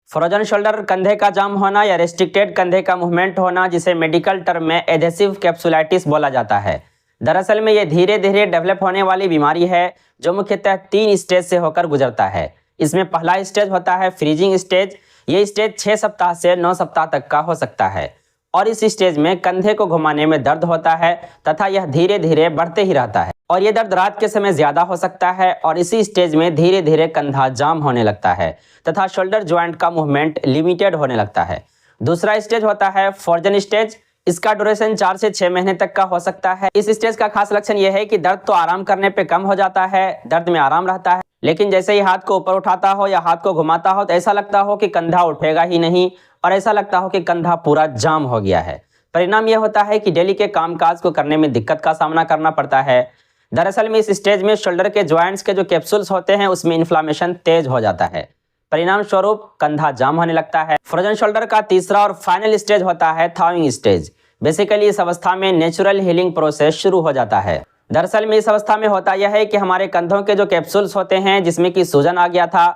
Frozen shoulder कंधे का जाम होना या रेस्ट्रिक्टेड कंधे का मूवमेंट होना, जिसे मेडिकल टर्म में एडेसिव कैप्सुलाइटिस बोला जाता है। दरअसल में ये धीरे धीरे डेवलप होने वाली बीमारी है जो मुख्यतः 3 स्टेज से होकर गुजरता है। इसमें पहला स्टेज होता है फ्रीजिंग स्टेज। ये स्टेज 6 सप्ताह से 9 सप्ताह तक का हो सकता है और इस स्टेज में कंधे को घुमाने में दर्द होता है तथा यह धीरे धीरे बढ़ते ही रहता है और ये दर्द रात के समय ज्यादा हो सकता है और इसी स्टेज में धीरे धीरे कंधा जाम होने लगता है तथा शोल्डर ज्वाइंट का मूवमेंट लिमिटेड होने लगता है। दूसरा स्टेज होता है फ्रोजन स्टेज। इसका ड्यूरेशन 4 से 6 महीने तक का हो सकता है। इस स्टेज का खास लक्षण यह है कि दर्द तो आराम करने पे कम हो जाता है, दर्द में आराम रहता है, लेकिन जैसे ही हाथ को ऊपर उठाता हो या हाथ को घुमाता हो तो ऐसा लगता हो कि कंधा उठेगा ही नहीं और ऐसा लगता हो कि कंधा पूरा जाम हो गया है। परिणाम यह होता है कि डेली के कामकाज को करने में दिक्कत का सामना करना पड़ता है। दरअसल में इस स्टेज में शोल्डर के ज्वाइंट्स के जो कैप्सूल्स होते हैं उसमें इन्फ्लामेशन तेज हो जाता है। परिणाम स्वरूप कंधा जाम होने लगता है। फ्रोजन शोल्डर का तीसरा और फाइनल स्टेज होता है थॉइंग स्टेज। बेसिकली इस अवस्था में नेचुरल हीलिंग प्रोसेस शुरू हो जाता है। दरअसल में इस अवस्था में होता यह है कि हमारे कंधों के जो कैप्सूल्स होते हैं जिसमें कि सूजन आ गया था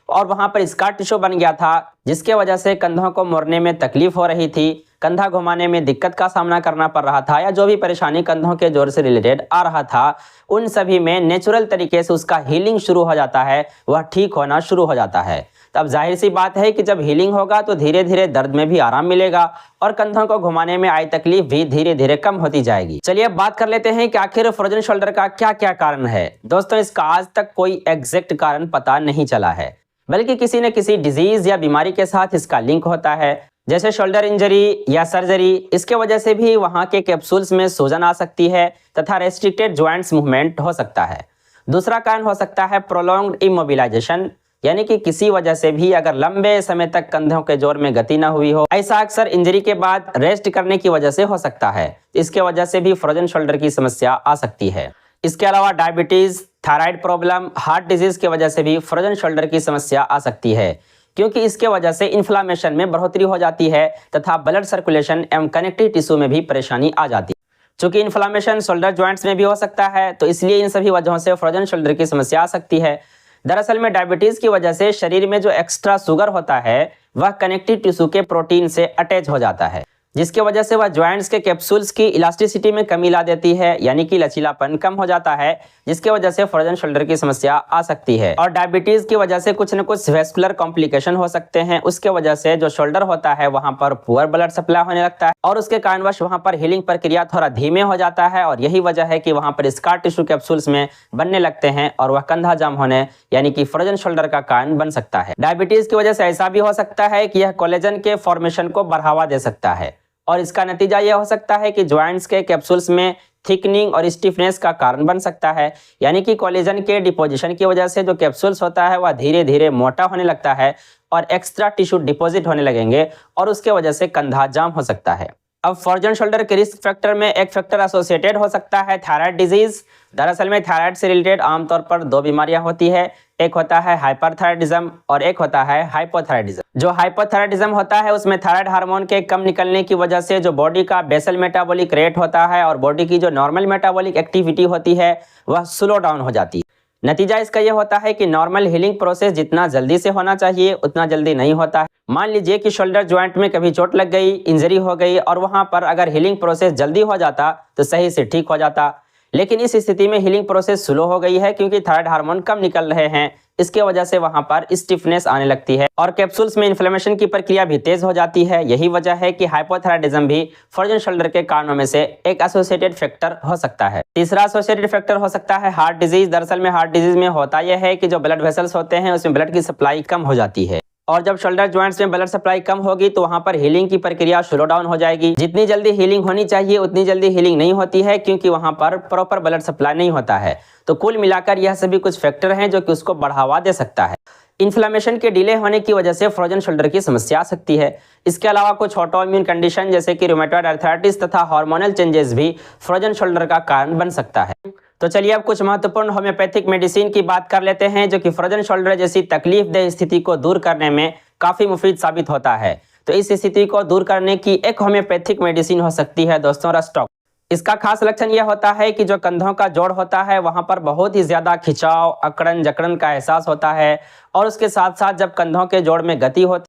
और वहां पर स्कार टिश्यू बन गया था, जिसके वजह से कंधों को मोड़ने में तकलीफ हो रही थी, कंधा घुमाने में दिक्कत का सामना करना पड़ रहा था या जो भी परेशानी कंधों के जोड़ से रिलेटेड आ रहा था, उन सभी में नेचुरल तरीके से उसका हीलिंग शुरू हो जाता है, वह ठीक होना शुरू हो जाता है। तब जाहिर सी बात है कि जब हीलिंग होगा तो धीरे धीरे दर्द में भी आराम मिलेगा और कंधों को घुमाने में आई तकलीफ भी धीरे धीरे कम होती जाएगी। चलिए अब बात कर लेते हैं कि आखिर फ्रोजन शोल्डर का क्या क्या कारण है। दोस्तों, इसका आज तक कोई एग्जैक्ट कारण पता नहीं चला है, बल्कि किसी न किसी डिजीज या बीमारी के साथ इसका लिंक होता है, जैसे शोल्डर इंजरी या सर्जरी। इसके वजह से भी वहां के कैप्सूल्स में सूजन आ सकती है तथा रेस्ट्रिक्टेड ज्वाइंट्स मूवमेंट हो सकता है। दूसरा कारण हो सकता है प्रोलॉन्ग्ड इमोबिलाइजेशन, यानी कि किसी वजह से भी अगर लंबे समय तक कंधों के जोड़ में गति न हुई हो। ऐसा अक्सर इंजरी के बाद रेस्ट करने की वजह से हो सकता है। इसके वजह से भी फ्रोजन शोल्डर की समस्या आ सकती है। इसके अलावा diabetes, thyroid problem, heart disease की वजह से भी फ्रोजन शोल्डर की समस्या आ सकती है, क्योंकि इसके वजह से इन्फ्लामेशन में बढ़ोतरी हो जाती है तथा ब्लड सर्कुलेशन एवं कनेक्टिव टिश्यू में भी परेशानी आ जाती है। चूंकि इन्फ्लामेशन शोल्डर ज्वाइंट्स में भी हो सकता है, तो इसलिए इन सभी वजहों से फ्रोजन शोल्डर की समस्या आ सकती है। दरअसल में डायबिटीज की वजह से शरीर में जो एक्स्ट्रा शुगर होता है वह कनेक्टिव टिश्यू के प्रोटीन से अटैच हो जाता है, जिसकी वजह से वह ज्वाइंट्स के कैप्सूल्स की इलास्टिसिटी में कमी ला देती है, यानी कि लचीलापन कम हो जाता है, जिसकी वजह से फ्रोजन शोल्डर की समस्या आ सकती है। और डायबिटीज की वजह से कुछ न कुछ वेस्कुलर कॉम्प्लिकेशन हो सकते हैं। उसके वजह से जो शोल्डर होता है वहां पर पुअर ब्लड सप्लाई होने लगता है और उसके कारणवश वहां पर हीलिंग प्रक्रिया थोड़ा धीमे हो जाता है और यही वजह है कि वहां पर स्कार टिश्यू कैप्सूल्स में बनने लगते हैं और वह कंधा जाम होने यानी कि फ्रोजन शोल्डर का कारण बन सकता है। डायबिटीज की वजह से ऐसा भी हो सकता है कि यह कोलेजन के फॉर्मेशन को बढ़ावा दे सकता है और इसका नतीजा यह हो सकता है कि ज्वाइंट्स के कैप्सूल्स में थिकनिंग और स्टिफनेस का कारण बन सकता है, यानी कि कोलेजन के डिपोजिशन की वजह से जो कैप्सूल्स होता है वह धीरे धीरे मोटा होने लगता है और एक्स्ट्रा टिश्यू डिपॉजिट होने लगेंगे और उसके वजह से कंधा जाम हो सकता है। अब फ्रोजन शोल्डर के रिस्क फैक्टर में एक फैक्टर एसोसिएटेड हो सकता है थायराइड डिजीज। दरअसल में थायराइड से रिलेटेड आमतौर पर 2 बीमारियां होती है, एक होता है हाइपरथायराइडिज्म और एक होता है हाइपोथायराइडिज्म। जो हाइपोथायराइडिज्म होता है उसमें थायराइड हार्मोन के कम निकलने की वजह से जो बॉडी का बेसल मेटाबॉलिक रेट होता है और बॉडी की जो नॉर्मल मेटाबॉलिक एक्टिविटी होती है वह स्लो डाउन हो जाती है। नतीजा इसका यह होता है कि नॉर्मल हीलिंग प्रोसेस जितना जल्दी से होना चाहिए उतना जल्दी नहीं होता है। मान लीजिए कि शोल्डर ज्वाइंट में कभी चोट लग गई, इंजरी हो गई और वहां पर अगर हीलिंग प्रोसेस जल्दी हो जाता तो सही से ठीक हो जाता, लेकिन इस स्थिति में हीलिंग प्रोसेस स्लो हो गई है क्योंकि थायराइड हार्मोन कम निकल रहे हैं। इसके वजह से वहां पर स्टिफनेस आने लगती है और कैप्सूल्स में इन्फ्लेमेशन की प्रक्रिया भी तेज हो जाती है। यही वजह है कि हाइपोथायराइडिज्म भी फ्रोजन शोल्डर के कारणों में से एक एसोसिएटेड फैक्टर हो सकता है। तीसरा एसोसिएटेड फैक्टर हो सकता है हार्ट डिजीज। दरअसल में हार्ट डिजीज में होता यह है कि जो ब्लड वेसल्स होते हैं उसमें ब्लड की सप्लाई कम हो जाती है और जब शोल्डर ज्वाइंट्स में ब्लड सप्लाई कम होगी तो वहां पर हीलिंग की प्रक्रिया स्लो डाउन हो जाएगी। जितनी जल्दी हीलिंग होनी चाहिए उतनी जल्दी हीलिंग नहीं होती है क्योंकि वहां पर प्रॉपर ब्लड सप्लाई नहीं होता है। तो कुल मिलाकर यह सभी कुछ फैक्टर हैं जो कि उसको बढ़ावा दे सकता है। इन्फ्लेमेशन के डिले होने की वजह से फ्रोजन शोल्डर की समस्या आ सकती है। इसके अलावा कुछ ऑटो इम्यून कंडीशन जैसे कि रूमेटॉइड आर्थराइटिस तथा हार्मोनल चेंजेस भी फ्रोजन शोल्डर का कारण बन सकता है। तो चलिए अब कुछ महत्वपूर्ण होम्योपैथिक मेडिसिन की बात कर लेते हैं जो कि फ्रोजन शोल्डर जैसी तकलीफदेह स्थिति को दूर करने में काफी मुफीद साबित होता है। तो इस स्थिति को दूर करने की एक होम्योपैथिक मेडिसिन हो सकती है दोस्तों रस्टॉक। इसका खास लक्षण यह होता है कि जो कंधों का जोड़ होता है वहां पर बहुत ही ज्यादा खिंचाव, अकड़न जकड़न का एहसास होता है और उसके साथ साथ जब कंधों के जोड़ में गति होती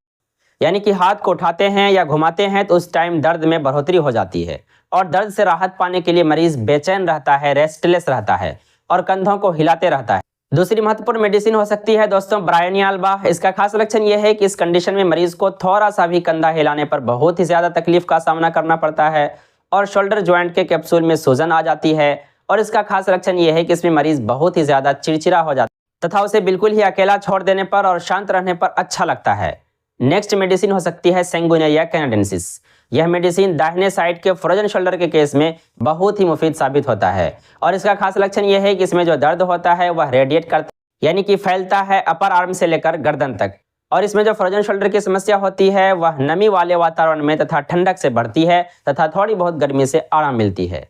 यानी कि हाथ को उठाते हैं या घुमाते हैं तो उस टाइम दर्द में बढ़ोतरी हो जाती है और दर्द से राहत पाने के लिए मरीज बेचैन रहता है, रेस्टलेस रहता है और कंधों को हिलाते रहता है। दूसरी महत्वपूर्ण मेडिसिन हो सकती है दोस्तों ब्रायोनियाल्बा। इसका खास लक्षण यह है कि इस कंडीशन में मरीज को थोड़ा सा भी कंधा हिलाने पर बहुत ही ज्यादा तकलीफ का सामना करना पड़ता है और शोल्डर ज्वाइंट के कैप्सूल में सूजन आ जाती है और इसका खास लक्षण यह है कि इसमें मरीज बहुत ही ज्यादा चिड़चिड़ा हो जाता है तथा उसे बिल्कुल ही अकेला छोड़ देने पर और शांत रहने पर अच्छा लगता है। नेक्स्ट मेडिसिन हो सकती है सैंगुइनेरिया कैनाडेंसिस। यह मेडिसिन दाहिने साइड के फ्रोजन शोल्डर के केस में बहुत ही मुफीद साबित होता है और इसका खास लक्षण यह है कि इसमें जो दर्द होता है वह रेडिएट करता है, यानी कि फैलता है अपर आर्म से लेकर गर्दन तक। और इसमें जो फ्रोजन शोल्डर की समस्या होती है वह नमी वाले वातावरण में तथा ठंडक से बढ़ती है तथा थोड़ी बहुत गर्मी से आराम मिलती है।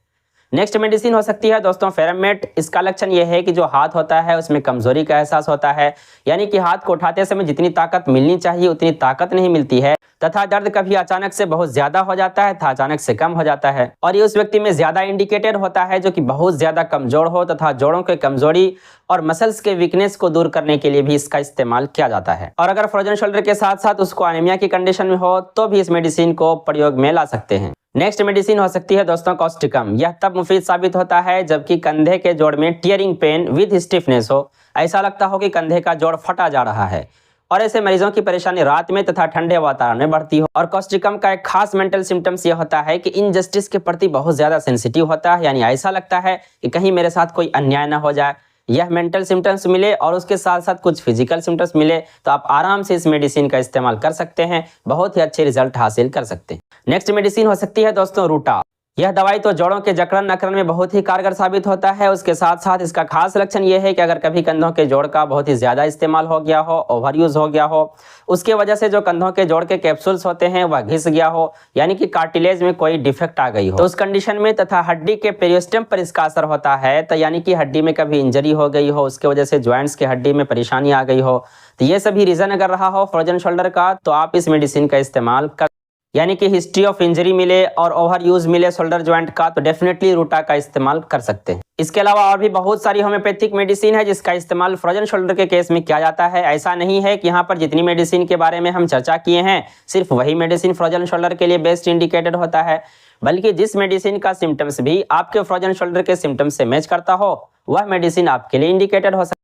नेक्स्ट मेडिसिन हो सकती है दोस्तों फेरामेट। इसका लक्षण यह है कि जो हाथ होता है उसमें कमजोरी का एहसास होता है, यानी कि हाथ को उठाते समय जितनी ताकत मिलनी चाहिए उतनी ताकत नहीं मिलती है तथा दर्द कभी अचानक से बहुत ज्यादा हो जाता है तथा अचानक से कम हो जाता है और ये उस व्यक्ति में ज्यादा इंडिकेटेड होता है जो कि बहुत ज्यादा कमजोर हो तथा जोड़ों के कमजोरी और मसल्स के वीकनेस को दूर करने के लिए भी इसका इस्तेमाल किया जाता है। और अगर फ्रोजन शोल्डर के साथ साथ उसको एनीमिया की कंडीशन में हो तो भी इस मेडिसिन को प्रयोग में ला सकते हैं। नेक्स्ट मेडिसिन हो सकती है दोस्तों कॉस्टिकम। यह तब मुफीद साबित होता है जबकि कंधे के जोड़ में टियरिंग पेन विद स्टिफनेस हो, ऐसा लगता हो कि कंधे का जोड़ फटा जा रहा है और ऐसे मरीजों की परेशानी रात में तथा ठंडे वातावरण में बढ़ती हो। और कॉस्टिकम का एक खास मेंटल सिम्टम्स यह होता है कि इनजस्टिस के प्रति बहुत ज्यादा सेंसिटिव होता है, यानी ऐसा लगता है कि कहीं मेरे साथ कोई अन्याय ना हो जाए। यह मेंटल सिम्टम्स मिले और उसके साथ साथ कुछ फिजिकल सिम्टम्स मिले तो आप आराम से इस मेडिसिन का इस्तेमाल कर सकते हैं, बहुत ही अच्छे रिजल्ट हासिल कर सकते हैं। नेक्स्ट मेडिसिन हो सकती है दोस्तों रूटा। यह दवाई तो जोड़ों के जकड़न अकड़न में बहुत ही कारगर साबित होता है। उसके साथ साथ इसका खास लक्षण यह है कि अगर कभी कंधों के जोड़ का बहुत ही ज्यादा इस्तेमाल हो गया हो, ओवर यूज हो गया हो, उसके वजह से जो कंधों के जोड़ के कैप्सूल्स होते हैं वह घिस गया हो, यानी कि कार्टिलेज में कोई डिफेक्ट आ गई हो, तो उस कंडीशन में तथा हड्डी के पेरियोस्टम पर इसका असर होता है, तो यानी कि हड्डी में कभी इंजरी हो गई हो, उसके वजह से ज्वाइंट्स के हड्डी में परेशानी आ गई हो, तो ये सभी रीजन अगर रहा हो फ्रोजन शोल्डर का तो आप इस मेडिसिन का इस्तेमाल कर, यानी कि हिस्ट्री ऑफ इंजरी मिले और ओवर यूज मिले शोल्डर ज्वाइंट का तो डेफिनेटली रूटा का इस्तेमाल कर सकते हैं। इसके अलावा और भी बहुत सारी होम्योपैथिक मेडिसिन है जिसका इस्तेमाल फ्रोजन शोल्डर के केस में किया जाता है। ऐसा नहीं है कि यहाँ पर जितनी मेडिसिन के बारे में हम चर्चा किए हैं सिर्फ वही मेडिसिन फ्रोजन शोल्डर के लिए बेस्ट इंडिकेटेड होता है, बल्कि जिस मेडिसिन का सिम्टम्स भी आपके फ्रोजन शोल्डर के सिम्टम्स से मैच करता हो वह मेडिसिन आपके लिए इंडिकेटेड हो सकता है।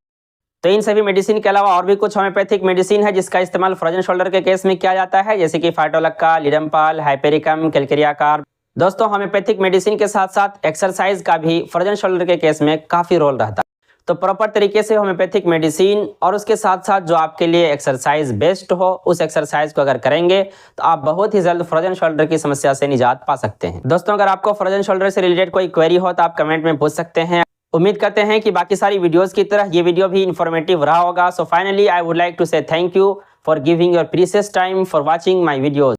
तो इन सभी मेडिसिन के अलावा और भी कुछ होम्योपैथिक मेडिसिन है जिसका इस्तेमाल फ्रोजन शोल्डर के केस में किया जाता है, जैसे कि फाइटोलक्का, लिडम्पाल, हाइपेरिकम, कैलकेरिया कार्ब। दोस्तों होम्योपैथिक मेडिसिन के साथ साथ एक्सरसाइज का भी फ्रोजन शोल्डर के केस में काफी रोल रहता है। तो प्रॉपर तरीके से होम्योपैथिक मेडिसिन और उसके साथ साथ जो आपके लिए एक्सरसाइज बेस्ट हो उस एक्सरसाइज को अगर करेंगे तो आप बहुत ही जल्द फ्रोजन शोल्डर की समस्या से निजात पा सकते हैं। दोस्तों अगर आपको फ्रोजन शोल्डर से रिलेटेड कोई क्वेरी हो तो आप कमेंट में पूछ सकते हैं। उम्मीद करते हैं कि बाकी सारी वीडियोस की तरह ये वीडियो भी इंफॉर्मेटिव रहा होगा। So finally I would like to say thank you for giving your precious time for watching my videos.